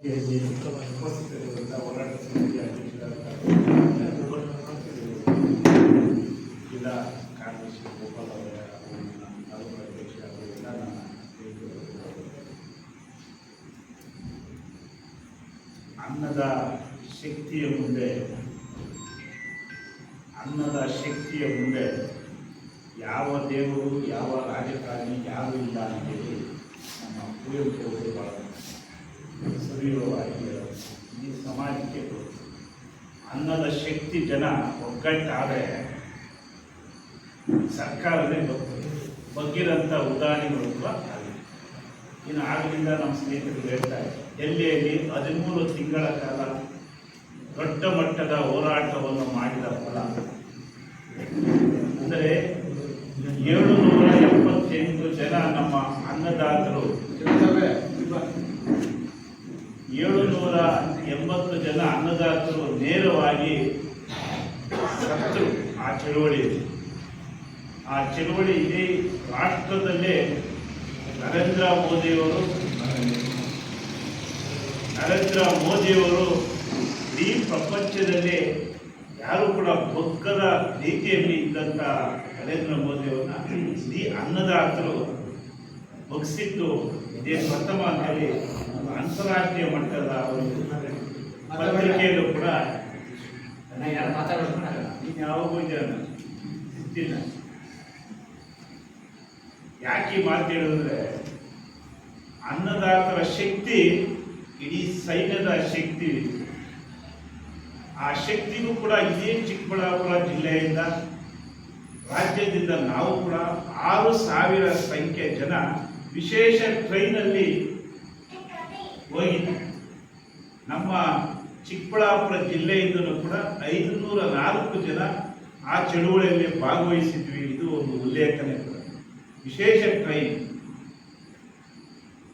ಉಪಸ್ಥಿತರಿರುವಂಥ ಹೋರಾಟ ಸಮಿತಿ ಅಧ್ಯಕ್ಷರಾದ ಜಿಲ್ಲಾ ಕಾರ್ಯದರ್ಶಿ ಗೋಪಾಲ್ ಅವರ ತಾಲೂಕು ಅಧ್ಯಕ್ಷ ಅವರೆಲ್ಲ ನನ್ನ ಅನ್ನದ ಶಕ್ತಿಯ ಮುಂದೆ ಯಾವ ದೇವರು ಯಾವ ರಾಜಕಾರಣಿ ಯಾರೂ ಇಲ್ಲ ಅಂತೇಳಿ ನಮ್ಮ ಕುವೆಂಪು ಅವರು ಭಾಳ ಸವಿರವಾಗಿ ಈ ಸಮಾಜಕ್ಕೆ ಅನ್ನದ ಶಕ್ತಿ ಜನ ಒಗ್ಗಟ್ಟಾದರೆ ಸರ್ಕಾರವೇ ಬಗ್ಗಿರೋಂಥ ಉದಾಹರಣೆಗಳು ಕೂಡ ಆಗಿದೆ. ಇನ್ನು ಆಗಲಿಂದ ನಮ್ಮ ಸ್ನೇಹಿತರು ಹೇಳ್ತಾರೆ, ಡೆಲ್ಲಿಯಲ್ಲಿ 13 ತಿಂಗಳ ಕಾಲ ದೊಡ್ಡ ಮಟ್ಟದ ಹೋರಾಟವನ್ನು ಮಾಡಿದ ಫಲ ಅಂದರೆ 778 ಜನ ನಮ್ಮ ಅನ್ನದಾತರು 780 ಜನ ಅನ್ನದಾತರು ನೇರವಾಗಿ ಸತ್ತರು. ಆ ಚಳುವಳಿ ಇಡೀ ರಾಷ್ಟ್ರದಲ್ಲೇ ನರೇಂದ್ರ ಮೋದಿಯವರು ಇಡೀ ಪ್ರಪಂಚದಲ್ಲಿ ಯಾರು ಕೂಡ ಬಗ್ಗದ ರೀತಿಯಲ್ಲಿ ಇದ್ದಂಥ ನರೇಂದ್ರ ಮೋದಿಯವರನ್ನ ಇಡೀ ಅನ್ನದಾತರು ಬಗ್ಸಿದ್ದು ಇದೇ ಪ್ರಥಮ ಅಂತೇಳಿ ಅಂತಾರಾಷ್ಟ್ರೀಯ ಮಟ್ಟದ ಒಂದು ಪತ್ರಿಕೆಯಲ್ಲೂ ಕೂಡ ಯಾವಾಗೂ ಇದ್ದಿಲ್ಲ. ಯಾಕೆ ಮಾತು ಹೇಳಿದ್ರೆ, ಅನ್ನದಾತರ ಶಕ್ತಿ ಇಡೀ ಸೈನ್ಯದ ಶಕ್ತಿ. ಆ ಶಕ್ತಿಗೂ ಕೂಡ ಇದೇ ಚಿಕ್ಕಬಳ್ಳಾಪುರ ಜಿಲ್ಲೆಯಿಂದ ರಾಜ್ಯದಿಂದ ನಾವು ಕೂಡ 6,000 ಸಂಖ್ಯೆ ಜನ ವಿಶೇಷ ಟ್ರೈನಲ್ಲಿ ಹೋಗಿದ್ವಿ. ನಮ್ಮ ಚಿಕ್ಕಬಳ್ಳಾಪುರ ಜಿಲ್ಲೆಯಿಂದಲೂ ಕೂಡ 504 ಜನ ಆ ಚಳುವಳಿಯಲ್ಲಿ ಭಾಗವಹಿಸಿದ್ವಿ. ಇದು ಒಂದು ಉಲ್ಲೇಖನೆ ಕೂಡ. ವಿಶೇಷ ಟ್ರೈನ್.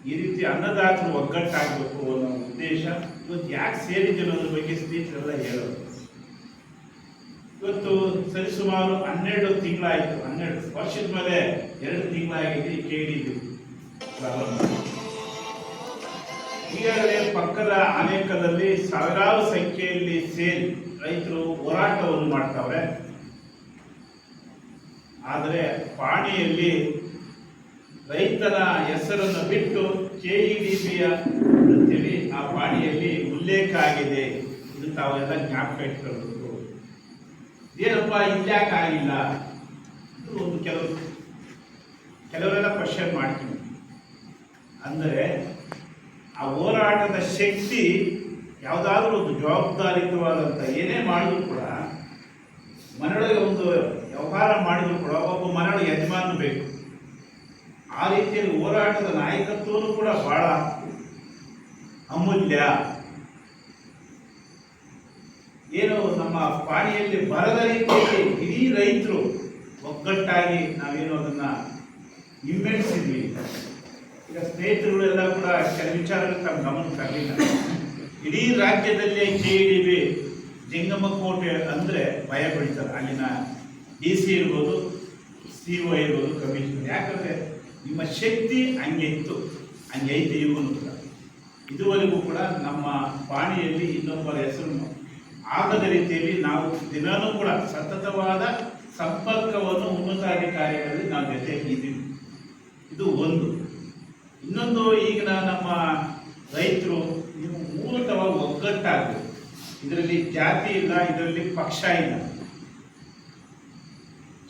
ಈ ರೀತಿ ಅನ್ನದಾತರು ಒಗ್ಗಟ್ಟಾಗಬೇಕು ಅನ್ನೋ ಉದ್ದೇಶ. ಇವತ್ತು ಯಾಕೆ ಸೇರಿದ್ದೆ ಅನ್ನೋದ್ರ ಬಗ್ಗೆ ಸ್ನೇಹಿತರೆಲ್ಲ ಹೇಳೋದು. ಇವತ್ತು ಸರಿಸುಮಾರು 12 ತಿಂಗಳಾಯಿತು. 12 ವರ್ಷದ ಮೇಲೆ 2 ತಿಂಗಳಾಗಿದೆ ಈ KDB ಪ್ರಾರಂಭ. ಈಗಾಗಲೇ ಪಕ್ಕದ ಅನೇಕದಲ್ಲಿ ಸಾವಿರಾರು ಸಂಖ್ಯೆಯಲ್ಲಿ ಸೇರಿ ರೈತರು ಹೋರಾಟವನ್ನು ಮಾಡ್ತಾವ್ರೆ. ಆದರೆ ಪಾಣಿಯಲ್ಲಿ ರೈತರ ಹೆಸರನ್ನು ಬಿಟ್ಟು KEDBಯ ಅಂತೇಳಿ ಆ ಪಾಣಿಯಲ್ಲಿ ಉಲ್ಲೇಖ ಆಗಿದೆ. ಇದು ತಾವೆಲ್ಲ ಜ್ಞಾಪಕ ಇಟ್ಕೊಳ್ಬೇಕು. ಏನಪ್ಪ ಇಲ್ಯಾಕೆ ಆಗಿಲ್ಲ? ಇದು ಒಂದು ಕೆಲವರೆಲ್ಲ ಕ್ವಶನ್ ಮಾಡ್ತೀನಿ. ಅಂದರೆ ಆ ಹೋರಾಟದ ಶಕ್ತಿ ಯಾವುದಾದ್ರೂ ಒಂದು ಜವಾಬ್ದಾರಿಯುತವಾದಂಥ ಏನೇ ಮಾಡಿದ್ರು ಕೂಡ, ಮನೆಯೊಳಗೆ ಒಂದು ವ್ಯವಹಾರ ಮಾಡಿದ್ರು ಕೂಡ ಒಬ್ಬ ಮನೆಯೊಳಗೆ ಯಜಮಾನ ಬೇಕು. ಆ ರೀತಿಯಲ್ಲಿ ಹೋರಾಟದ ನಾಯಕತ್ವನೂ ಕೂಡ ಬಹಳ ಅಮೂಲ್ಯ. ಏನು ನಮ್ಮ ಪಾಣಿಯಲ್ಲಿ ಬರದ ರೀತಿಯಲ್ಲಿ ಇಡೀ ರೈತರು ಒಗ್ಗಟ್ಟಾಗಿ ನಾವೇನು ಅದನ್ನ ಹಿಮ್ಮೆಟ್ಟಿಸಿದ್ವಿ. ಈಗ ಸ್ನೇಹಿತರುಗಳೆಲ್ಲ ಕೂಡ ಕೆಲ ವಿಚಾರಗಳು ತಮ್ಮ ಗಮನ ತರಲಿಲ್ಲ. ಇಡೀ ರಾಜ್ಯದಲ್ಲೇ KEDB ಜಂಗಮಕೋಟೆ ಅಂದರೆ ಭಯ ಬೀಳ್ತಾರೆ. ಅಲ್ಲಿನ DC ಇರ್ಬೋದು, CO ಇರ್ಬೋದು, ಕಮಿಷನರ್. ಯಾಕಂದರೆ ನಿಮ್ಮ ಶಕ್ತಿ ಹಂಗೆ ಐತಿ ಇವನು ಕೂಡ. ಇದುವರೆಗೂ ಕೂಡ ನಮ್ಮ ಪಾಣಿಯಲ್ಲಿ ಇನ್ನೊಬ್ಬರ ಹೆಸರು ಆಗದ ರೀತಿಯಲ್ಲಿ ನಾವು ದಿನವೂ ಕೂಡ ಸತತವಾದ ಸಂಪರ್ಕವನ್ನು ಉನ್ನತಾಧಿಕಾರಿಗಳಲ್ಲಿ ನಾವು ಜೊತೆಗಿದ್ದೀವಿ. ಇದು ಒಂದು. ಇನ್ನೊಂದು, ಈಗಿನ ನಮ್ಮ ರೈತರು ನೀವು ಮೂಲತಃ ಒಗ್ಗಟ್ಟಾಗಬೇಕು. ಇದರಲ್ಲಿ ಜಾತಿ ಇಲ್ಲ, ಇದರಲ್ಲಿ ಪಕ್ಷ ಇಲ್ಲ.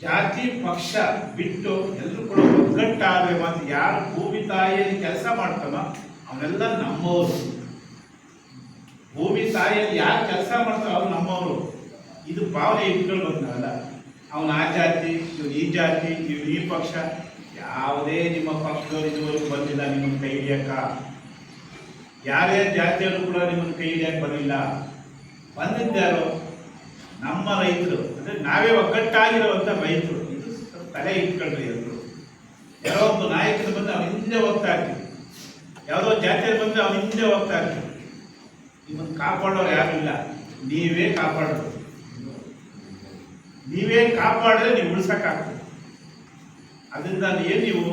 ಜಾತಿ ಪಕ್ಷ ಬಿಟ್ಟು ಎಲ್ಲರೂ ಕೂಡ ಒಗ್ಗಟ್ಟಾಗಬೇಕು. ಮತ್ತು ಯಾರು ಭೂಮಿ ತಾಯಿಯಲ್ಲಿ ಕೆಲಸ ಮಾಡ್ತಾನೋ ಅವನೆಲ್ಲ ನಮ್ಮವರು. ಭೂಮಿ ತಾಯಿಯಲ್ಲಿ ಯಾರು ಕೆಲಸ ಮಾಡ್ತಾರೋ ಅವ್ರು ನಮ್ಮವರು. ಇದು ಭಾವನೆ ಇಟ್ಕೊಳ್ಬೇಕು. ನಾವೆಲ್ಲ ಅವನು ಆ ಜಾತಿ, ಇವನು ಈ ಜಾತಿ, ಇವನು ಈ ಪಕ್ಷ. ಯಾವುದೇ ನಿಮ್ಮ ಪಕ್ಷದವರು ಇದುವರೆಗೂ ಬಂದಿಲ್ಲ ನಿಮ್ಮನ್ನು ಕೈ ಹಿಡಿಯಕ್ಕ. ಯಾರೇ ಜಾತಿಯವರು ಕೂಡ ನಿಮ್ಮನ್ನು ಕೈ ಹಿಡಿಯಕ್ಕೆ ಬರಲಿಲ್ಲ. ಬಂದಿದ್ದಾರೋ ನಮ್ಮ ರೈತರು, ಅಂದರೆ ನಾವೇ ಒಗ್ಗಟ್ಟಾಗಿರುವಂಥ ರೈತರು. ಇದು ತಲೆ ಇಟ್ಕೊಳ್ರಿ. ಎಲ್ಲರೂ ಯಾರೋ ಒಬ್ಬ ನಾಯಕರು ಬಂದು ಅವನ ಹಿಂದೆ ಹೋಗ್ತಾ ಇರ್ತೀವಿ, ಯಾವುದೋ ಜಾತಿಯಲ್ಲಿ ಬಂದು ಅವನ ಹಿಂದೆ ಹೋಗ್ತಾ ಇರ್ತೀವಿ. ನಿಮ್ಮನ್ನು ಕಾಪಾಡೋರು ಯಾರು ಇಲ್ಲ, ನೀವೇ ಕಾಪಾಡೋದು. ನೀವೇ ಕಾಪಾಡಿದ್ರೆ ನೀವು ಉಳಿಸೋಕ್ಕಾಗ್ತದೆ. ಅದರಿಂದ ಏನು ನೀವು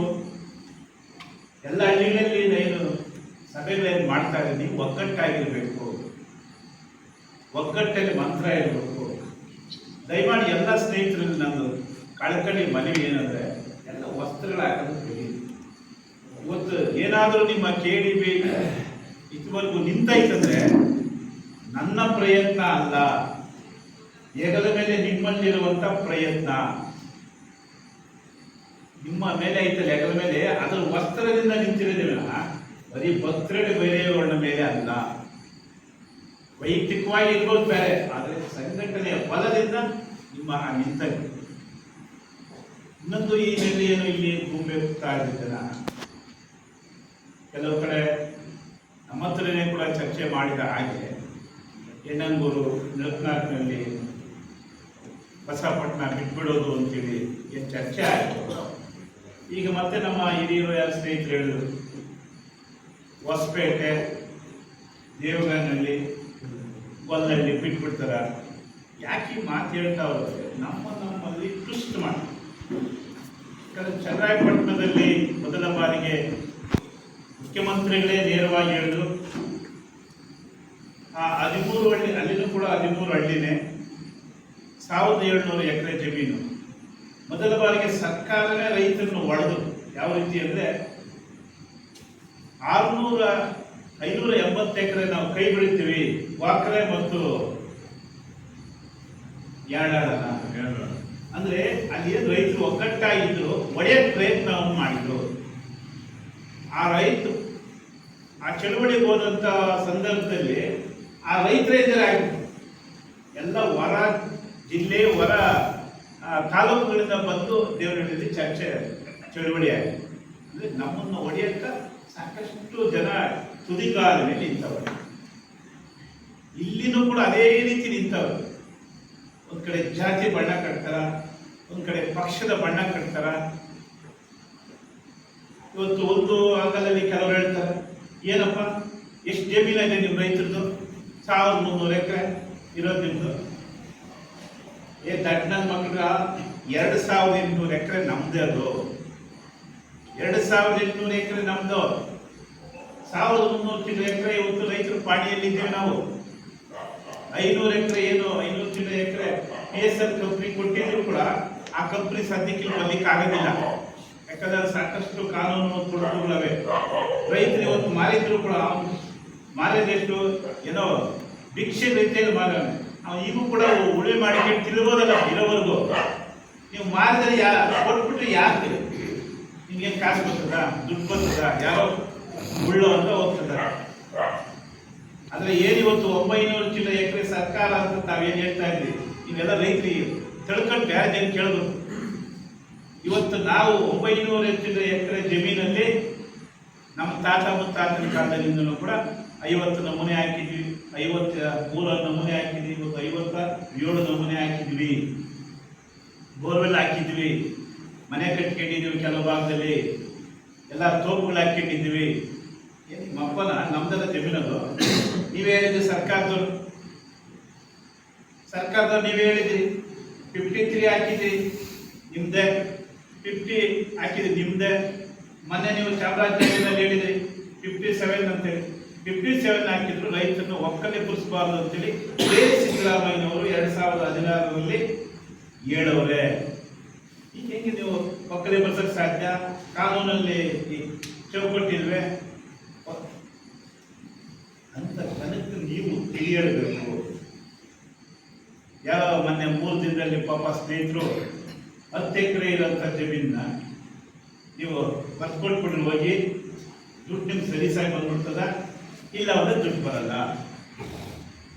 ಎಲ್ಲ ಹಳ್ಳಿಗಳಲ್ಲಿ ಏನು ಸಭೆಗಳೇನು ಮಾಡ್ತಾ ಇದ್ದೀವಿ, ನೀವು ಒಗ್ಗಟ್ಟಾಗಿರ್ಬೇಕು, ಒಗ್ಗಟ್ಟಲ್ಲಿ ಮಂತ್ರ ಇರಬೇಕು. ದಯಮಾಡಿ ಎಲ್ಲ ಸ್ನೇಹಿತರಲ್ಲಿ ನಂದು ಕಳಕಳಿ ಮನವಿ ಏನಂದ್ರೆ, ಎಲ್ಲ ವಸ್ತ್ರಗಳ ಹಾಕೋದು ಬಿಡಿ. ಇವತ್ತು ಏನಾದರೂ ನಿಮ್ಮ KDB ಇದುವರೆಗೂ ನಿಂತೈತಂದ್ರೆ ನನ್ನ ಪ್ರಯತ್ನ ಅಲ್ಲ, ಹೆಗಲ ಮೇಲೆ ನಿಮ್ಮಲ್ಲಿರುವಂತ ಪ್ರಯತ್ನ. ನಿಮ್ಮ ಮೇಲೆ ಐತಲ್ಲ ಹೆಗಲ ಮೇಲೆ, ಅದರ ವಸ್ತ್ರದಿಂದ ನಿಂತಿರೋದಿಲ್ಲ, ಬರೀ ಭದ್ರತೆ ಬೇರೆಯವರ ಮೇಲೆ ಅಲ್ಲ. ವೈಯಕ್ತಿಕವಾಗಿ ಇರ್ಬೋದು ಬೇರೆ, ಆದರೆ ಸಂಘಟನೆಯ ಬಲದಿಂದ ನಿಮ್ಮ ನಿಂತ. ಇನ್ನೊಂದು ಈ ನೆಲೆಯನ್ನು ಇಲ್ಲಿ ಭೂಮಿ ಹೋಗ್ತಾ ಇದ್ದ ಕೆಲವು ಕಡೆ ನಮ್ಮ ಹತ್ರನೇ ಕೂಡ ಚರ್ಚೆ ಮಾಡಿದ ಹಾಗೆ ಯಣ್ಣಂಗೂರು ನರಕನಾಥ್ನಲ್ಲಿ ಬಸವಪಟ್ಟಣ ಬಿಟ್ಬಿಡೋದು ಅಂತೇಳಿ ಏನು ಚರ್ಚೆ ಆಯಿತು. ಈಗ ಮತ್ತೆ ನಮ್ಮ ಹಿರಿಯರು ಯಾರು ಸ್ನೇಹಿತರು ಹೇಳಿದ್ರು, ಹೊಸಪೇಟೆ, ದೇವಗನಲ್ಲಿ, ಗೊಲ್ಲಲ್ಲಿ ಬಿಟ್ಬಿಡ್ತಾರ. ಯಾಕೆ ಮಾತು ಹೇಳ್ತಾವ್ರೆ, ನಮ್ಮಲ್ಲಿ ಟ್ವಿಸ್ಟ್ ಮಾಡಿ. ಯಾಕಂದ್ರೆ ಚನ್ನರಾಯಪಟ್ಟಣದಲ್ಲಿ ಮೊದಲ ಬಾರಿಗೆ ಮುಖ್ಯಮಂತ್ರಿಗಳೇ ನೇರವಾಗಿ ಹೇಳಿದ್ರು, ಆ 13 ಹಳ್ಳಿ, ಅಲ್ಲಿನೂ ಕೂಡ 13 ಹಳ್ಳಿನೇ, 1700 ಎಕರೆ ಜಮೀನು. ಮೊದಲ ಬಾರಿಗೆ ಸರ್ಕಾರನೇ ರೈತರನ್ನು ಒಡೆದು, ಯಾವ ರೀತಿ ಅಂದ್ರೆ 580 ಎಕರೆ ನಾವು ಕೈ ಬಿಡ್ತೀವಿ, ವಾಕರೆ ಮತ್ತು ಯಾಡಾಳನ ಅಂದ್ರೆ ಅಲ್ಲಿ ಏನು ರೈತರು ಒಗ್ಗಟ್ಟಾಗಿದ್ರು, ಒಡೆಯಕ್ಕೆ ಪ್ರಯತ್ನವನ್ನು ಮಾಡಿದ್ರು. ಆ ರೈತ ಆ ಚಳವಳಿಗೆ ಹೋದಂತ ಸಂದರ್ಭದಲ್ಲಿ ಆ ರೈತರೇ ಎದುರಾಗಿತ್ತು. ಎಲ್ಲ ಹೊರ ಜಿಲ್ಲೆ, ಹೊರ ತಾಲೂಕುಗಳಿಂದ ಬಂದು ದೇವನಹಳ್ಳಿಯಲ್ಲಿ ಚಳವಳಿ ಆಗಿದೆ. ಅಂದ್ರೆ ನಮ್ಮನ್ನು ಒಡೆಯಕ್ಕ ಸಾಕಷ್ಟು ಜನ ತುದಿಗಾಲ ಮೇಲೆ ನಿಂತವರು. ಇಲ್ಲಿನೂ ಕೂಡ ಅದೇ ರೀತಿ ನಿಂತವರು. ಒಂದ್ ಕಡೆ ಜಾತಿ ಬಣ್ಣ ಕಟ್ತಾರ, ಒಂದ್ ಕಡೆ ಪಕ್ಷದ ಬಣ್ಣ ಕಟ್ತಾರ. ಇವತ್ತು ಒಂದು ಅಂಗಲಲ್ಲಿ ಕೆಲವರು ಹೇಳ್ತಾರೆ, ಏನಪ್ಪ ಎಷ್ಟು ಜಮೀನಿದೆ ನಿಮ್ಮ ರೈತರದ್ದು? 1300 ಎಕರೆ ಇರೋದು ನಿಮ್ದು. ದಡ್ಡ ನನ್ನ ಮಕ್ಕಳ 2800 ಎಕರೆ ನಮ್ದೇ. ಅದು 2800 ಎಕರೆ ನಮ್ದು. 1300 ಎಕರೆ ಇವತ್ತು ರೈತರು ಪಾಣಿಯಲ್ಲಿದ್ದೇವೆ ನಾವು. 500 ಎಕರೆ ಏನು 500 ಎಕರೆ PSL ಕಂಪ್ನಿ ಕೊಟ್ಟಿದ್ರು ಕೂಡ ಆ ಕಂಪ್ನಿ ಸದ್ಯಕ್ಕೆ ಬರ್ಲಿಕ್ಕೆ ಆಗೋದಿಲ್ಲ. ಯಾಕಂದ್ರೆ ಸಾಕಷ್ಟು ಕಾನೂನು ತೊಡಕುಗಳವೆ. ರೈತರು ಇವತ್ತು ಮಾರಿದ್ರು ಕೂಡ ಮಾರಿದೆಷ್ಟು ಏನೋ ಭಿಕ್ಷೆ ರೀತಿಯಲ್ಲಿ ಮಾರಾನೆ. ನಾವು ಈಗೂ ಕೂಡ ಉಳುಮೆ ಮಾಡಿ ತಿಳ್ಬೋದಲ್ಲ ಇರೋವರೆಗೂ. ನೀವು ಮಾರಿದ್ರೆ ಕೊಟ್ಬಿಟ್ರೆ ಯಾಕೆ ನಿಮ್ಗೆ ಕಾಸು ಬರ್ತದ, ದುಡ್ಡು ಬರ್ತದ? ಯಾರೋ ಉಳ್ಳೋ ಅಂತ ಹೋಗ್ತದ. ಆದ್ರೆ ಏನಿವತ್ತು 900 ಎಕರೆ ಸರ್ಕಾರ ಅಂತ ತಾವೇನು ಹೇಳ್ತಾ ಇದ್ವಿ, ನೀವೆಲ್ಲ ರೈತರಿಗೆ ತಿಳ್ಕೊಂಡು ಬೇರೆ ಜನ ಕೇಳಬೇಕು. ಇವತ್ತು ನಾವು 900 ಎಕರೆ ಜಮೀನಲ್ಲಿ ನಮ್ಮ ತಾತ ಮುತ್ತಾತನ ಕಾಲದಿಂದಲೂ ಕೂಡ 50 ನಮೂನೆ ಹಾಕಿದ್ವಿ, 53 ನಮೂನೆ ಹಾಕಿದ್ವಿ, ಇವತ್ತು 57 ನಮೂನೆ ಹಾಕಿದ್ವಿ. ಬೋರ್ವೆಲ್ ಹಾಕಿದ್ವಿ, ಮನೆ ಕಟ್ಕೊಂಡಿದ್ವಿ, ಕೆಲವು ಭಾಗದಲ್ಲಿ ಎಲ್ಲ ತೋಪುಗಳು ಹಾಕೊಂಡಿದ್ವಿ. ಮಪ್ಪನ ನಮ್ದೆಲ್ಲ ಜಮೀನದು. ನೀವೇ ಹೇಳಿದ್ರಿ ಸರ್ಕಾರದವ್ರು ನೀವೇ ಹೇಳಿದ್ರಿ 53 ಹಾಕಿದ್ರಿ ನಿಮ್ದೆ, 50 ಹಾಕಿದ್ರಿ ನಿಮ್ದೆ. ಮೊನ್ನೆ ನೀವು ಚಾಮರಾಜನಗರದಲ್ಲಿ ಹೇಳಿದ್ರಿ 57 ಅಂತೇಳಿ. 57 ಹಾಕಿದ್ರು ರೈತರನ್ನು ಒಕ್ಕಲೆ ಕುರಿಸಬಾರ್ದು ಅಂತೇಳಿ ಸಿದ್ದರಾಮಯ್ಯನವರು 2016ರಲ್ಲಿ ಹೇಳವ್ರೆ. ಈಗ ಹೆಂಗೆ ನೀವು ಒಕ್ಕಲೆ ಬರ್ಸಕ್ಕೆ ಸಾಧ್ಯ? ಕಾನೂನಲ್ಲಿ ಚೌಕಟ್ಟಿಲ್ವೇ ಅಂತ ಜನಕ್ಕೆ ನೀವು ತಿಳಿಯಬೇಕು. ಯಾವ ಮೊನ್ನೆ 3 ದಿನದಲ್ಲಿ ಪಾಪ ಸ್ನೇಹಿತರು 10 ಎಕರೆ ಇರೋಂಥ ಜಮೀನ ನೀವು ಬರ್ಕೊಟ್ಬಿಟ್ರೆ ಹೋಗಿ ದುಡ್ಡು ನಿಮ್ಗೆ ಸರಿಸಾಗಿ ಬಂದ್ಬಿಡ್ತದ, ಇಲ್ಲ ಅಂದ್ರೆ ದುಡ್ಡು ಬರಲ್ಲ.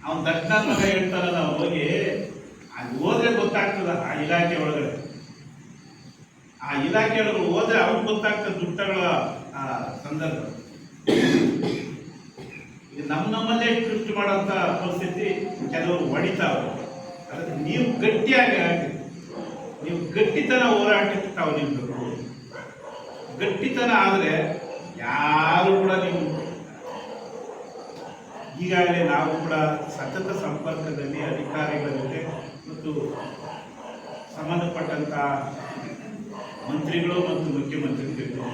ಅವ್ನು ದಕ್ಷಿಣ ಮಗ ಹೇಳ್ತಾರಲ್ಲ, ಹೋಗಿ ಅಲ್ಲಿ ಹೋದ್ರೆ ಗೊತ್ತಾಗ್ತದ. ಆ ಇಲಾಖೆ ಒಳಗಡೆ ಹೋದ್ರೆ ಅವ್ರಿಗೆ ಗೊತ್ತಾಗ್ತದೆ ದುಡ್ಡುಗಳ ಸಂದರ್ಭ. ಇದು ನಮ್ಮಲ್ಲೇ ಸೃಷ್ಟಿ ಮಾಡೋಂಥ ಪರಿಸ್ಥಿತಿ ಕೆಲವರು ಹೊಡಿತಾವೆ. ಅದಕ್ಕೆ ನೀವು ಗಟ್ಟಿಯಾಗಿ ನೀವು ಗಟ್ಟಿತನ ಹೋರಾಟಕ್ಕೆ ತಾವು ನಿಲ್ಬೇಕು. ಗಟ್ಟಿತನ ಆದರೆ ಯಾರು ಕೂಡ ನೀವು ಈಗಾಗಲೇ ನಾವು ಕೂಡ ಸತತ ಸಂಪರ್ಕದಲ್ಲಿ ಅಧಿಕಾರಿಗಳ ಜೊತೆ ಮತ್ತು ಸಂಬಂಧಪಟ್ಟಂತ ಮಂತ್ರಿಗಳು ಮತ್ತು ಮುಖ್ಯಮಂತ್ರಿಗಳು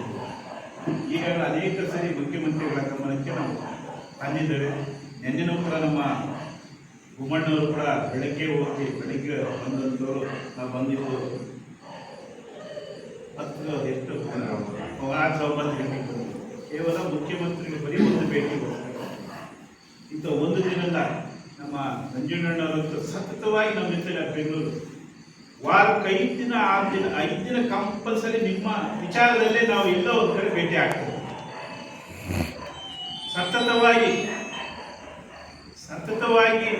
ಈಗಾಗಲೇ ಅನೇಕ ಸರಿ ಮುಖ್ಯಮಂತ್ರಿಗಳ ಗಮನಕ್ಕೆ ನಾವು ತಂದಿದ್ದೇವೆ. ನಿನ್ನೆನೂ ಕೂಡ ನಮ್ಮ ಗುಮ್ಮಣ್ಣವರು ಕೂಡ ಬೆಳಗ್ಗೆ ಬೆಳಿಗ್ಗೆ ಬಂದಂಥವರು ನಾವು ಬಂದಿದ್ದು 9 ಗಂಟೆಗೆ ಕೇವಲ ಮುಖ್ಯಮಂತ್ರಿಗಳು ಬರೀ ಒಂದು ಭೇಟಿಗೋಸ್ಕರ. ಇಂಥ ಒಂದು ದಿನದ ನಮ್ಮ ನಂಜುಂಡಣ್ಣವರಂತೂ ಸತತವಾಗಿ ನಮ್ಮ ಜೊತೆ ಬೆಂಗಳೂರು ವಾರಕ್ಕೆ 5 ದಿನ ಕಂಪಲ್ಸರಿ ನಿಮ್ಮ ವಿಚಾರದಲ್ಲೇ ನಾವು ಎಲ್ಲೋ ಒಂದು ಕಡೆ ಭೇಟಿ ಆಗ್ತೇವೆ. ಸತತವಾಗಿ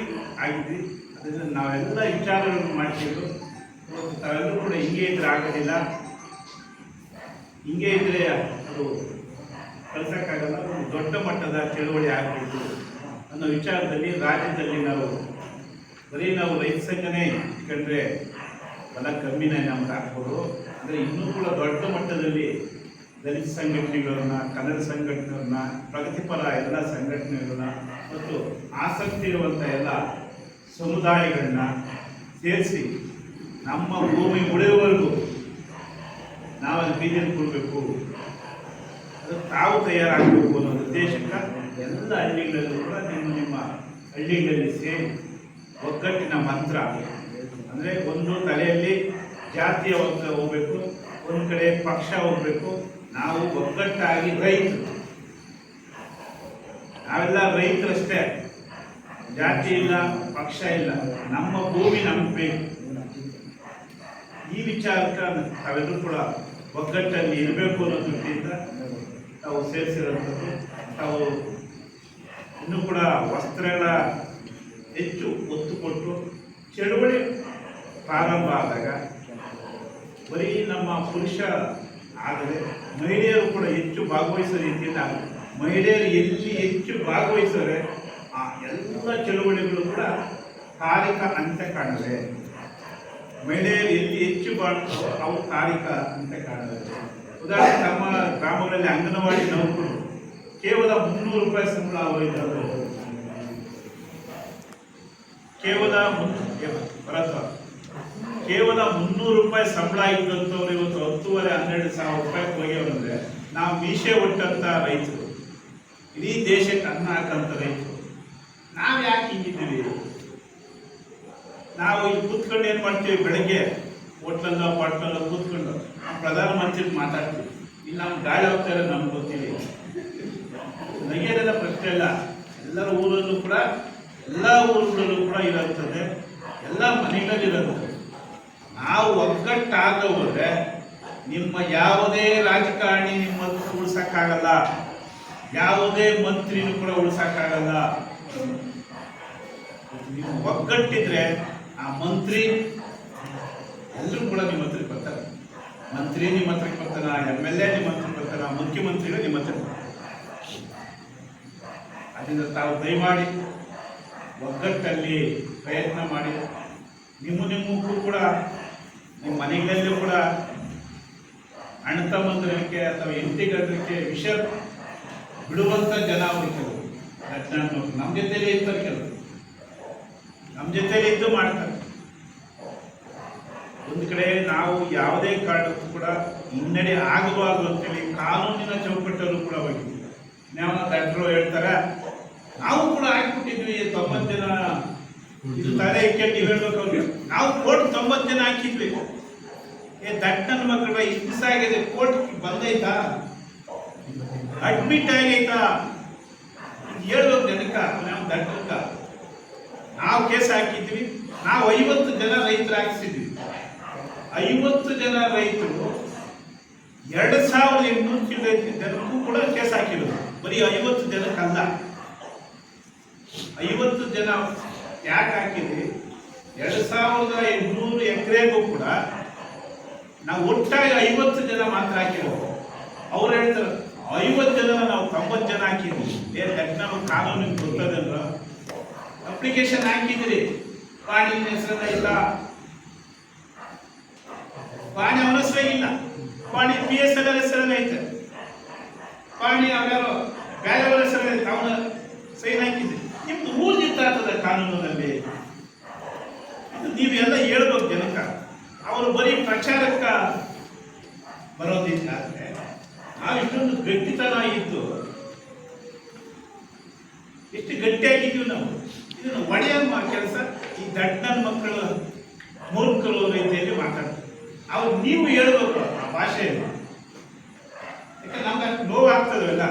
ಆಗಿದ್ವಿ. ಅದರಿಂದ ನಾವೆಲ್ಲ ವಿಚಾರಗಳನ್ನು ಮಾಡ್ತಿದ್ದು ತಾವೆಲ್ಲರೂ ಕೂಡ ಹಿಂಗೆ ಇದ್ರೆ ಆಗೋದಿಲ್ಲ, ಹಿಂಗೆ ಇದ್ರೆ ಅದು ಕಲಿಸೋಕ್ಕಾಗಲ್ಲ, ಒಂದು ದೊಡ್ಡ ಮಟ್ಟದ ಚಳುವಳಿ ಆಗಬೇಕು ಅನ್ನೋ ವಿಚಾರದಲ್ಲಿ ರಾಜ್ಯದಲ್ಲಿ ನಾವು ರೈತ ಸಂಘನೇ ಇಟ್ಕೊಂಡ್ರೆ ಬಲ ಕಮ್ಮಿನೇ ನಮ್ಗೆ ಹಾಕ್ಬೋದು. ಅಂದರೆ ಇನ್ನೂ ಕೂಡ ದೊಡ್ಡ ಮಟ್ಟದಲ್ಲಿ ದಲಿತ ಸಂಘಟನೆಗಳನ್ನ, ಕನ್ನಡ ಸಂಘಟನೆಗಳನ್ನ, ಪ್ರಗತಿಪರ ಎಲ್ಲ ಸಂಘಟನೆಗಳನ್ನ ಮತ್ತು ಆಸಕ್ತಿ ಇರುವಂಥ ಎಲ್ಲ ಸಮುದಾಯಗಳನ್ನ ಸೇರಿಸಿ ನಮ್ಮ ಭೂಮಿ ಉಳಿಯುವವರೆಗೂ ನಾವಲ್ಲಿ ಬೀಜನ ಕೊಡಬೇಕು, ಅದು ತಾವು ತಯಾರಾಗಬೇಕು ಅನ್ನೋ ಉದ್ದೇಶಕ್ಕೆ ಎಲ್ಲ ಹಳ್ಳಿಗಳಲ್ಲೂ ಕೂಡ ನಿಮ್ಮ ಹಳ್ಳಿಗಳಲ್ಲಿ ಸೇರಿ ಒಗ್ಗಟ್ಟಿನ ಮಂತ್ರ ಅಂದರೆ ಒಂದು ತಲೆಯಲ್ಲಿ ಜಾತಿಯ ಹೋಗ್ಬೇಕು, ಒಂದು ಕಡೆ ಪಕ್ಷ ಹೋಗ್ಬೇಕು. ನಾವು ಒಗ್ಗಟ್ಟಾಗಿ ನಾವೆಲ್ಲ ರೈತರಷ್ಟೇ, ಜಾತಿ ಇಲ್ಲ, ಪಕ್ಷ ಇಲ್ಲ, ನಮ್ಮ ಭೂಮಿ ನಮ್ಗೆ ಬೇಕು. ಈ ವಿಚಾರಕ್ಕೆ ತಾವೆಲ್ಲರೂ ಕೂಡ ಒಗ್ಗಟ್ಟಲ್ಲಿ ಇರಬೇಕು ಅನ್ನೋ ದೃಷ್ಟಿಯಿಂದ ತಾವು ಸೇರಿಸಿರೋಂಥದ್ದು. ತಾವು ಇನ್ನೂ ಕೂಡ ವಸ್ತ್ರಗಳ ಹೆಚ್ಚು ಒತ್ತು ಕೊಟ್ಟು ಚಳುವಳಿ ಪ್ರಾರಂಭ ಆದಾಗ ಬರೀ ನಮ್ಮ ಪುರುಷ ಆದರೆ ಮಹಿಳೆಯರು ಕೂಡ ಹೆಚ್ಚು ಭಾಗವಹಿಸೋ ರೀತಿಯಿಂದ ಮಹಿಳೆಯರು ಎಲ್ಲಿ ಹೆಚ್ಚು ಭಾಗವಹಿಸಿದರೆ ಆ ಎಲ್ಲ ಚಳುವಳಿಗಳು ಕೂಡ ತಾರೀಖ ಅಂತ್ಯ ಕಾಣುತ್ತೆ. ಮಹಿಳೆಯರು ಎಲ್ಲಿ ಹೆಚ್ಚು ಬಾಳ್ತಾರೋ ಅವು ತಾರೀಖ ಅಂತ್ಯ ಕಾಣುತ್ತೆ. ಉದಾಹರಣೆ ನಮ್ಮ ಗ್ರಾಮಗಳಲ್ಲಿ ಅಂಗನವಾಡಿ ನೌಕರು ಕೇವಲ 300 ರೂಪಾಯಿ ಸಂಬಳ ಅವರಿದ್ದಾರೆ. ಕೇವಲ 300 ರೂಪಾಯಿ ಸಂಬಳ ಇದ್ದಂಥವ್ರು ಇವತ್ತು 10,500-12,000 ರೂಪಾಯಿ ಹೋಗ್ಯವರಂದ್ರೆ ನಾವು ಮೀಸೆ ಒಟ್ಟಂತ ರೈತರು, ಇಡೀ ದೇಶಕ್ಕೆ ಅನ್ನ ಹಾಕಂತ ರೈತರು, ನಾವು ಯಾಕೆ ಹಿಂಗಿದ್ದೀವಿ? ನಾವು ಇಲ್ಲಿ ಕೂತ್ಕೊಂಡು ಏನು ಮಾಡ್ತೀವಿ? ಬೆಳಗ್ಗೆ ಹೋಟ್ಲಲ್ಲ ಪಾಟ್ಲಲ್ಲ ಕೂತ್ಕೊಂಡು ಪ್ರಧಾನಮಂತ್ರಿ ಮಾತಾಡ್ತೀವಿ. ಇಲ್ಲಿ ನಮ್ಗೆ ಗಾಳಿ ಹೋಗ್ತಾರೆ, ನಮ್ಗೆ ಗೊತ್ತಿಲ್ಲ. ನಗೆಯದೆಲ್ಲ ಪ್ರಶ್ನೆ ಇಲ್ಲ. ಎಲ್ಲರ ಊರಲ್ಲೂ ಕೂಡ, ಎಲ್ಲ ಊರುಗಳಲ್ಲೂ ಕೂಡ ಇರುತ್ತದೆ, ಎಲ್ಲ ಮನೆಗಳಲ್ಲಿರುತ್ತದೆ. ನಾವು ಒಗ್ಗಟ್ಟಾಗ ಹೋದ್ರೆ ನಿಮ್ಮ ಯಾವುದೇ ರಾಜಕಾರಣಿ ನಿಮ್ಮ ಉಳ್ಸಕ್ಕಾಗಲ್ಲ, ಯಾವುದೇ ಮಂತ್ರಿನೂ ಕೂಡ ಉಳ್ಸಕ್ಕಾಗಲ್ಲ. ನೀವು ಒಗ್ಗಟ್ಟಿದ್ರೆ ಆ ಮಂತ್ರಿ ಎಲ್ಲರೂ ಕೂಡ ನಿಮ್ಮ ಹತ್ರಕ್ಕೆ ಬರ್ತಾರೆ. ಮಂತ್ರಿ ನಿಮ್ಮ ಹತ್ರಕ್ಕೆ ಬರ್ತಾನ, MLA ನಿಮ್ಮ ಹತ್ರಕ್ಕೆ ಬರ್ತಾನ, ಮುಖ್ಯಮಂತ್ರಿಗಳು ನಿಮ್ಮ ಹತ್ರ. ಅದರಿಂದ ತಾವು ದಯಮಾಡಿ ಒಗ್ಗಟ್ಟಲ್ಲಿ ಪ್ರಯತ್ನ ಮಾಡಿ. ನಿಮಗೂ ಕೂಡ ನಿಮ್ಮ ಮನೆಗಳಲ್ಲೂ ಕೂಡ ಅಣ್ಣ ತಮ್ಮಂದಿರಲಿಕ್ಕೆ ಅಥವಾ ಹೆಂಡತಿಗರಿಗೆ ವಿಷಯ ಬಿಡುವಂಥ ಜನ ಅವರು ಕೆಲವು ನಮ್ಮ ಜೊತೆಲೇ ಇರ್ತಾರೆ, ಕೆಲವು ನಮ್ಮ ಜೊತೆಲೇ ಇದ್ದು ಮಾಡ್ತಾರೆ. ಒಂದು ಕಡೆ ನಾವು ಯಾವುದೇ ಕಾರಣಕ್ಕೂ ಕೂಡ ಹಿನ್ನಡೆ ಆಗಬಾರ್ದು ಅಂತೇಳಿ ಕಾನೂನಿನ ಚೌಕಟ್ಟಲ್ಲೂ ಕೂಡ ಹೋಗಿದ್ವಿ. ನಾವು ಡಾಕ್ಟರು ಹೇಳ್ತಾರೆ, ನಾವು ಕೂಡ ಹಾಕ್ಬಿಟ್ಟಿದ್ವಿ 90 ಜನ. ಇದು ತಲೆ ಇಕ್ಕೆ ನೀವು ಹೇಳ್ಬೇಕು ಅವ್ರಿಗೆ. ನಾವು ಕೋರ್ಟ್ 90 ಜನ ಹಾಕಿದ್ವಿ. ದಟ್ಟನ ಮಕ್ಕಳ ಇಷ್ಟು ದಿವಸ ಆಗಿದೆ, ಕೋರ್ಟ್ ಬಂದೈತಾ, ಅಡ್ಮಿಟ್ ಆಗೈತಾ, ಹೇಳ್ಬೇಕು ಜನಕ್ಕ. ನಾವು ದಟ್ಟಕ್ಕ ನಾವು ಕೇಸ್ ಹಾಕಿದ್ವಿ. ನಾವು 50 ಜನ ರೈತರು ಹಾಕಿಸಿದ್ವಿ. 50 ಜನ ರೈತರು 2,800 ಜನಕ್ಕೂ ಕೂಡ ಕೇಸ್ ಹಾಕಿದ್ರು. ಬರೀ 50 ಜನಕ್ಕಲ್ಲ, 50 ಜನ ಯಾಕೆ ಹಾಕಿದ್ವಿ? 2,800 ಎಕರೆಗೂ ಕೂಡ ನಾವು ಒಟ್ಟಾಗಿ 50 ಜನ ಮಾತ್ರ ಹಾಕಿರೋದು. ಅವ್ರು ಹೇಳ್ತಾರೆ 50 ಜನ ನಾವು 90 ಜನ ಹಾಕಿದ್ವಿ. ನಮಗೆ ಕಾನೂನಿಗೆ ಗೊತ್ತದಲ್ಲ. ಅಪ್ಲಿಕೇಶನ್ ಹಾಕಿದ್ರಿ, ಪಾಣಿ ಹೆಸರನ್ನ ಇಲ್ಲ, ಪಾಣಿ ಅವನ ಹೆಸರೇ ಇಲ್ಲ, ಪಾಣಿ PSL ಹೆಸರನ್ನ ಐತೆ, ಪಾಣಿ ಅವ್ಯಾರೋ ಬೇರೆಯವರ ಹೆಸರನ್ನ ಅವನ ಸೈನ್ ಹಾಕಿದ್ರಿ. ನಿಮ್ದು ಊರ್ಜಿತ ಆಗ್ತದೆ ಕಾನೂನಿನಲ್ಲಿ. ನೀವೆಲ್ಲ ಹೇಳ್ಬೇಕು ಜನಕ್ಕ. ಅವರು ಬರೀ ಪ್ರಚಾರಕ್ಕ ಬರೋದಿಲ್ಲ. ಇಷ್ಟೊಂದು ಗಟ್ಟಿತನ ಇತ್ತು, ಎಷ್ಟು ಗಟ್ಟಿಯಾಗಿದ್ದೀವಿ ನಾವು. ಇದನ್ನು ಒಡೆಯ ಕೆಲಸ ಈ ದಡ್ಡನ ಮಕ್ಕಳು ಮೂರ್ಖರು ರೀತಿಯಲ್ಲಿ ಮಾತಾಡ್ತಾರೆ. ಅವ್ರು ನೀವು ಹೇಳ್ಬೇಕು ಆ ಭಾಷೆಯನ್ನು, ಯಾಕಂದ್ರೆ ನಮ್ಗೆ ಅಷ್ಟು ನೋವಾಗ್ತದಲ್ಲ.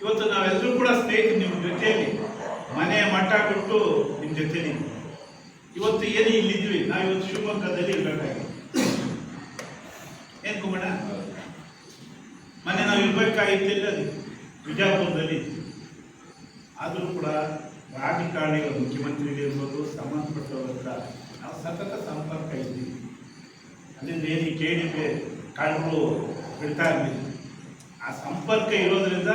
ಇವತ್ತು ನಾವೆಲ್ಲರೂ ಕೂಡ ಸ್ನೇಹಿತರು ನಿಮ್ಮ ಜೊತೆಯಲ್ಲಿ ಮನೆ ಮಠ ಬಿಟ್ಟು ನಿಮ್ಮ ಜೊತೆಲಿ ಇವತ್ತು ಏನು ಇಲ್ಲಿದ್ವಿ. ನಾವು ಇವತ್ತು ಶಿವಮೊಗ್ಗದಲ್ಲಿ ಇರಬೇಕಾಗಿ ಏನ್ ಕುಮಣ ಮನೆ ನಾವು ಇರ್ಬೇಕಾಗಿತ್ತಿಲ್ಲ ವಿಜಯಪುರದಲ್ಲಿ. ಆದರೂ ಕೂಡ ರಾಜಕಾರಣಿಗಳು ಮುಖ್ಯಮಂತ್ರಿಗಳಿರ್ಬೋದು ಸಂಬಂಧಪಟ್ಟವ್ರ ಹತ್ರ ನಾವು ಸತತ ಸಂಪರ್ಕ ಇದ್ದೀವಿ. ಅದರಿಂದ ಏನು ಕೇಳಿದ್ರೆ ಕಳ್ಳರು ಬಿಡ್ತಾ ಇರಲಿಲ್ಲ. ಆ ಸಂಪರ್ಕ ಇರೋದ್ರಿಂದ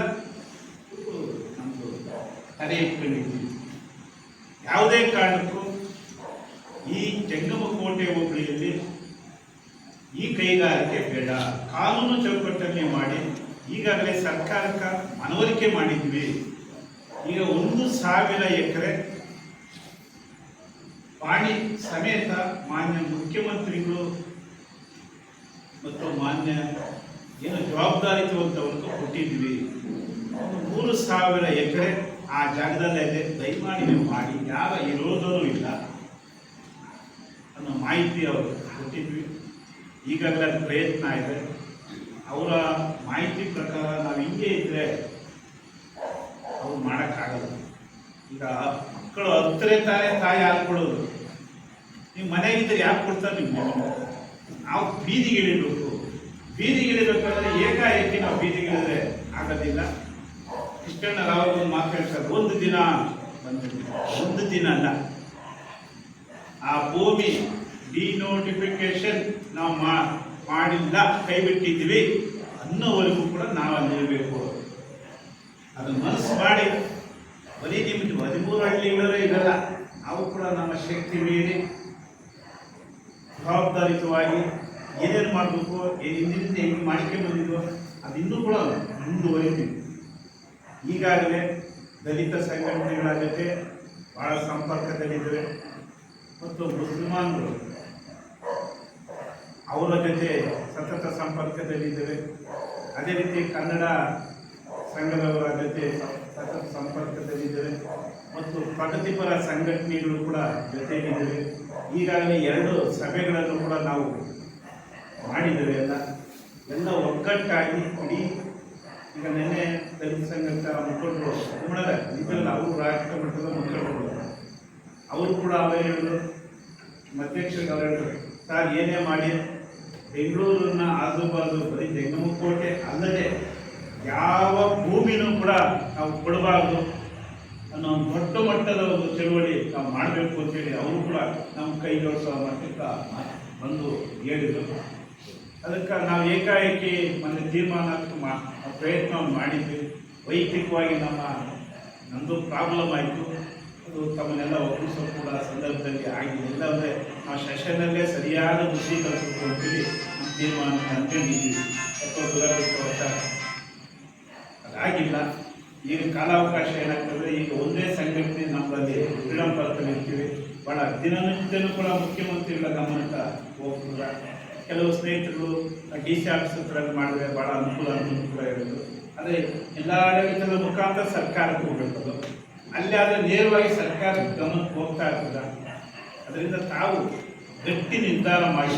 ನಮ್ಮದು ತಡೆ ಇಟ್ಕೊಂಡಿದ್ದೀವಿ. ಯಾವುದೇ ಕಾರಣಕ್ಕೂ ಈ ಜಂಗಮಕೋಟೆ ಹೋಬಳಿಯಲ್ಲಿ ಈ ಕೈಗಾರಿಕೆ ಬೇಡ, ಕಾನೂನು ಚೌಕಟ್ಟನ್ನೇ ಮಾಡಿ ಈಗಾಗಲೇ ಸರ್ಕಾರಕ್ಕೆ ಮನವರಿಕೆ ಮಾಡಿದ್ವಿ. ಈಗ 1,000 ಎಕರೆ ಪಾಣಿ ಸಮೇತ ಮಾನ್ಯ ಮುಖ್ಯಮಂತ್ರಿಗಳು ಮತ್ತು ಮಾನ್ಯ ಏನು ಜವಾಬ್ದಾರಿತವಂತವರಿಗೆ ಕೊಟ್ಟಿದ್ವಿ. 3,000 ಎಕರೆ ಆ ಜಾಗದಲ್ಲೇ ದಯಮಾಡಿ ನೀವು ಮಾಡಿ, ಯಾವ ವಿರೋಧವೂ ಇಲ್ಲ ಅನ್ನೋ ಮಾಹಿತಿ ಅವರು ಕೊಟ್ಟಿದ್ವಿ. ಈಗಾಗಲೇ ಪ್ರಯತ್ನ ಇದೆ. ಅವರ ಮಾಹಿತಿ ಪ್ರಕಾರ ನಾವು ಹಿಂಗೆ ಇದ್ದರೆ ಅವ್ರು ಮಾಡೋಕ್ಕಾಗಲ್ಲ. ಈಗ ಮಕ್ಕಳು ಹತ್ತರೆ ತಾಯಿ ಹಾಕ್ಕೊಡೋದು, ನೀವು ಮನೆಗಿದ್ರೆ ಯಾಕೆ ಕೊಡ್ತಾರೆ ನಿಮ್ಗೆ? ನಾವು ಬೀದಿಗಿಳಿಬೇಕು. ಬೀದಿಗಿಳಿಬೇಕಾದ್ರೆ ಏಕಾಏಕಿ ನಾವು ಬೀದಿಗಿಳಿದ್ರೆ ಆಗೋದಿಲ್ಲ. ಇಷ್ಟನ್ನ ರಾವ್ ಮಾತು ಹೇಳ್ತಾರೆ, ಒಂದು ದಿನ ಬಂದಿಲ್ಲ, ಒಂದು ದಿನ ಅಲ್ಲ. ಆ ಭೂಮಿ ಡಿನೋಟಿಫಿಕೇಶನ್ ನಾವು ಮಾಡಿಲ್ಲ, ಕೈ ಬಿಟ್ಟಿದ್ವಿ ಅನ್ನೋವರೆಗೂ ಕೂಡ ನಾವು ಅಲ್ಲಿರಬೇಕು. ಅದನ್ನು ಮನಸ್ಸು ಮಾಡಿ ಬರೀ ನಿಮ್ಗೆ 13 ಹಳ್ಳಿಗಳೇ ಇರಲ್ಲ. ನಾವು ಕೂಡ ನಮ್ಮ ಶಕ್ತಿ ಮೀರಿ ಜವಾಬ್ದಾರಿತವಾಗಿ ಏನೇನು ಮಾಡಬೇಕು, ಹಿಂದಿನಿಂದ ಹೆಂಗೆ ಮಾಡ್ಕೊಂಡು ಬಂದಿದ್ವೋ ಅದಿನ್ನೂ ಕೂಡ ಮುಂದುವರಿತೀವಿ. ಈಗಾಗಲೇ ದಲಿತ ಸಂಘಟನೆಗಳ ಜೊತೆ ಭಾಳ ಸಂಪರ್ಕದಲ್ಲಿದ್ದೇವೆ ಮತ್ತು ಮುಸಲ್ಮಾನರು ಅವರ ಜೊತೆ ಸತತ ಸಂಪರ್ಕದಲ್ಲಿದ್ದೇವೆ. ಅದೇ ರೀತಿ ಕನ್ನಡ ಸಂಘದವರ ಜೊತೆ ಸತತ ಸಂಪರ್ಕದಲ್ಲಿದ್ದೇವೆ ಮತ್ತು ಪ್ರಗತಿಪರ ಸಂಘಟನೆಗಳು ಕೂಡ ಜೊತೆಗಿದ್ದೇವೆ. ಈಗಾಗಲೇ 2 ಸಭೆಗಳನ್ನು ಕೂಡ ನಾವು ಮಾಡಿದ್ದೇವೆ. ಎಲ್ಲ ಒಗ್ಗಟ್ಟಾಗಿ ಇಡೀ ಈಗ ನಿನ್ನೆ ದಲಿತ ಸಂಘದ ಮುಖಂಡರು ಇದರಲ್ಲಿ ಅವರು ರಾಷ್ಟ್ರ ಮಟ್ಟದ ಮುಖಂಡರು ಅವರು ಕೂಡ ಅವರೇ ಹೇಳಿದ್ರು, ಅಧ್ಯಕ್ಷರಿಗೆ ಅವರು ಹೇಳಿದ್ರು, ಸರ್ ಏನೇ ಮಾಡಿ ಬೆಂಗಳೂರನ್ನ ಆಜುಬಾಜು ಬರೀ ಜಂಗಮಕೋಟೆ ಅಲ್ಲದೆ ಯಾವ ಭೂಮಿನೂ ಕೂಡ ನಾವು ಕೊಡಬಾರ್ದು ಅನ್ನೋ ಒಂದು ದೊಡ್ಡ ಮಟ್ಟದ ಒಂದು ಚಳುವಳಿ ನಾವು ಮಾಡಬೇಕು ಅಂತೇಳಿ ಅವರು ಕೂಡ ನಮ್ಮ ಕೈ ಜೋಡಿಸೋ ಮಟ್ಟಕ್ಕೆ ಬಂದು ಹೇಳಿದರು. ಅದಕ್ಕೆ ನಾವು ಏಕಾಏಕಿ ಮೊನ್ನೆ ತೀರ್ಮಾನಕ್ಕೆ ಪ್ರಯತ್ನ ಮಾಡಿದ್ವಿ. ವೈಯಕ್ತಿಕವಾಗಿ ನಮ್ಮದು ಪ್ರಾಬ್ಲಮ್ ಆಯಿತು. ಅದು ತಮ್ಮನ್ನೆಲ್ಲ ಒಪ್ಪಿಸೋ ಕೂಡ ಸಂದರ್ಭದಲ್ಲಿ ಆಗಿದೆ. ಇಲ್ಲಾಂದರೆ ನಾವು ಸೆಷನ್ನಲ್ಲೇ ಸರಿಯಾದ ಬುದ್ಧಿ ಕಲಿಸಬೇಕು ಅಂತೇಳಿ ನಮ್ಮ ತೀರ್ಮಾನ ಅಂದ್ಕೊಂಡಿದ್ದೀವಿ. ಅಥವಾ ದುರದೃಷ್ಟವಶ ಅದಾಗಿಲ್ಲ. ಈಗ ಕಾಲಾವಕಾಶ ಏನಾಗ್ತದೆ, ಈಗ ಒಂದೇ ಸಂಘಟನೆ ನಮ್ಮಲ್ಲಿ ವಿಳಂಬದಲ್ಲಿ ಇರ್ತೀವಿ. ಭಾಳ ದಿನನಿತ್ಯನೂ ಕೂಡ ಮುಖ್ಯಮಂತ್ರಿಗಳ ಗಮನಕ್ಕೆ ಹೋಗ್ತದೆ. ಕೆಲವು ಸ್ನೇಹಿತರು DC ಆಫೀಸ್ ಹತ್ರ ಮಾಡಿದ್ರೆ ಭಾಳ ಅನುಕೂಲ ಇರೋದು. ಆದರೆ ಎಲ್ಲ ಆಡಳಿತದ ಮುಖಾಂತರ ಸರ್ಕಾರಕ್ಕೆ ಹೋಗ್ಬೇಕು. ಅಲ್ಲಿ ಆದರೆ ನೇರವಾಗಿ ಸರ್ಕಾರದ ಗಮನಕ್ಕೆ ಹೋಗ್ತಾ ಇರ್ತದ. ಅದರಿಂದ ತಾವು ಗಟ್ಟಿ ನಿರ್ಧಾರ ಮಾಡಿ,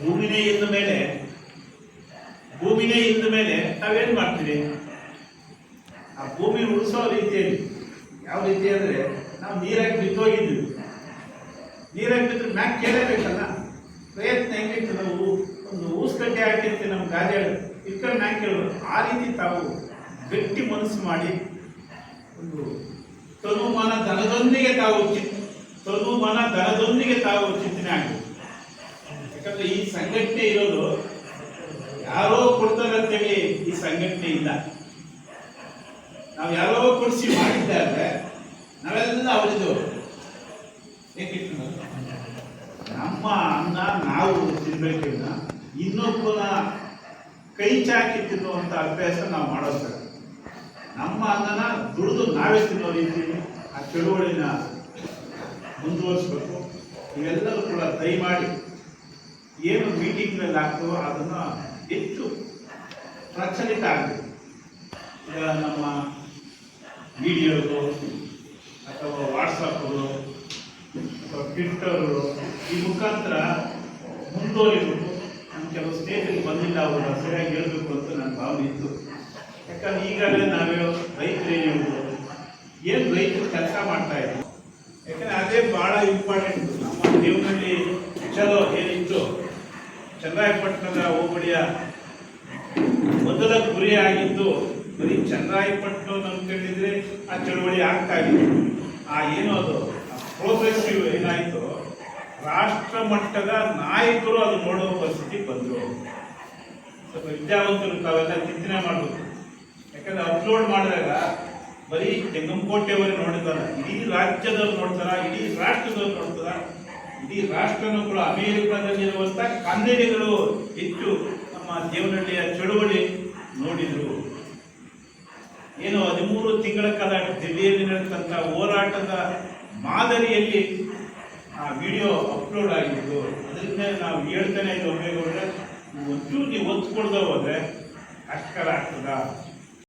ಭೂಮಿನೇ ಇದ್ದ ಮೇಲೆ ತಾವೇನು ಮಾಡ್ತೀರಿ? ಆ ಭೂಮಿ ಉಳಿಸೋ ರೀತಿಯಲ್ಲಿ ಯಾವ ರೀತಿ ಅಂದರೆ, ನಾವು ನೀರಾಗಿ ಬಿದ್ದೋಗಿದ್ದೀವಿ. ನೀರಾಗಿ ಬಿದ್ದರೆ ಮ್ಯಾಕ್ ಕೇಳಬೇಕಲ್ಲ. ಪ್ರಯತ್ನ ಹೆಂಗಿತ್ತು, ನಾವು ಒಂದು ಊಸ್ಕಡ್ಡೆ ಹಾಕಿರ್ತೀವಿ ನಮ್ಮ ಗಾದೆ ಇಟ್ಕೊಂಡು ಮ್ಯಾಕ್ ಕೇಳೋದು. ಆ ರೀತಿ ತಾವು ಗಟ್ಟಿ ಮನಸ್ಸು ಮಾಡಿ ಒಂದು ತನುಮಾನ ಧನದೊಂದಿಗೆ ತಾವು ಚಿಂತನೆ ಆಗಬೇಕು. ಯಾಕಂದ್ರೆ ಈ ಸಂಘಟನೆ ಇರೋದು ಯಾರೋ ಕೊಡ್ತಾರೆ ಅಂತೇಳಿ ಈ ಸಂಘಟನೆ ಇಲ್ಲ. ನಾವು ಯಾರೋ ಕೊಡಿಸಿ ಮಾಡಿದ್ದಾರೆ, ನಾವೆಲ್ಲ ಅವರಿದ್ದು ನಮ್ಮ ಅನ್ನ ನಾವು ತಿನ್ಬೇಕಿಲ್ಲ, ಇನ್ನೊಬ್ಬನ ಕೈ ಚಾಕಿ ತಿನ್ನುವಂಥ ಅಭ್ಯಾಸ ನಾವು ಮಾಡೋದು. ನಮ್ಮ ಅನ್ನನ ದುಡಿದು ನಾವೇ ತಿನ್ನೋ ರೀತಿಯಲ್ಲಿ ಆ ಚಳುವಳಿನ ಮುಂದುವರಿಸ್ಬೇಕು. ಇವೆಲ್ಲರೂ ಕೂಡ ದಯಮಾಡಿ ಏನು ಮೀಟಿಂಗ್ನಲ್ಲಿ ಆಗ್ತವೋ ಅದನ್ನು ಹೆಚ್ಚು ಪ್ರಚಲಿತ ಆಗಬೇಕು. ಈಗ ನಮ್ಮ ವಿಡಿಯೋಗಳು ಅಥವಾ ವಾಟ್ಸಪ್ಗಳು ಅಥವಾ ಟ್ವಿಟ್ಟರ್ಗಳು ಈ ಮುಖಾಂತರ ಮುಂದುವರಿಬೇಕು. ನಮ್ಮ ಕೆಲವು ಸ್ನೇಹಿತರಿಗೆ ಬಂದಿಲ್ಲ, ಅವರು ಸರಿಯಾಗಿ ಹೇಳಬೇಕು ಅಂತ ನನ್ನ ಭಾವನೆ ಇತ್ತು. ಯಾಕಂದ್ರೆ ಈಗಾಗಲೇ ನಾವೇ ರೈತರು ಏನು ರೈತರು ಕೆಲಸ ಮಾಡ್ತಾ ಇದ್ದೀವಿ. ಯಾಕಂದ್ರೆ ಅದೇ ಭಾಳ ಇಂಪಾರ್ಟೆಂಟ್. ನಮ್ಮ ಜೀವನದಲ್ಲಿ ಚಲೋ ಏನಿತ್ತು, ಚನ್ನರಾಯಪಟ್ಟಣದ ಹೋಬಳಿಯ ಮೊದಲ ಗುರಿಯಾಗಿದ್ದು ಬರೀ ಚನ್ನರಾಯಪಟ್ಟಣ ನಂಬ್ಕೊಂಡಿದ್ರೆ ಆ ಚಳುವಳಿ ಆಗ್ತಾ ಇತ್ತು. ಏನೋ ಅದು ಪ್ರೋಗ್ರೆಸಿವ್ ಏನಾಯಿತು, ರಾಷ್ಟ್ರ ಮಟ್ಟದ ನಾಯಕರು ಅದು ನೋಡುವ ಪರಿಸ್ಥಿತಿ ಬಂದರು. ಸ್ವಲ್ಪ ವಿದ್ಯಾವಂತರು ತಾವೆಲ್ಲ ಚಿಂತನೆ ಮಾಡಬೇಕು. ಯಾಕಂದ್ರೆ ಅಪ್ಲೋಡ್ ಮಾಡಿದಾಗ ಬರೀ ತೆಂಗಂಕೋಟೆಯವರು ನೋಡಿದಾರ, ಇಡೀ ರಾಜ್ಯದವ್ರು ನೋಡ್ತಾರ, ಇಡೀ ರಾಷ್ಟ್ರದವ್ರು ನೋಡ್ತಾರ. ಇಡೀ ರಾಷ್ಟ್ರನೂ ಕೂಡ ಅಮೇರಿಕಾದಲ್ಲಿರುವಂಥ ಕನ್ನಡಿಗರು ಹೆಚ್ಚು ನಮ್ಮ ದೇವನಹಳ್ಳಿಯ ಚಳುವಳಿ ನೋಡಿದರು. ಏನು 13 ತಿಂಗಳ ಕಾಲ ದಿಲ್ಲಿಯಲ್ಲಿ ನಡೆದಂಥ ಹೋರಾಟದ ಮಾದರಿಯಲ್ಲಿ ಆ ವಿಡಿಯೋ ಅಪ್ಲೋಡ್ ಆಗಿತ್ತು. ಅದರಿಂದ ನಾವು ಹೇಳ್ತಾನೆ ಇದ್ದೀವಿ, ಒಮ್ಮೆಗೌಡ್ರೆ ಒಂಚೂರು ನೀವು ಒತ್ತು ಕೊಡದೆ ಹೋದರೆ ಕಷ್ಟಕರ ಆಗ್ತದ.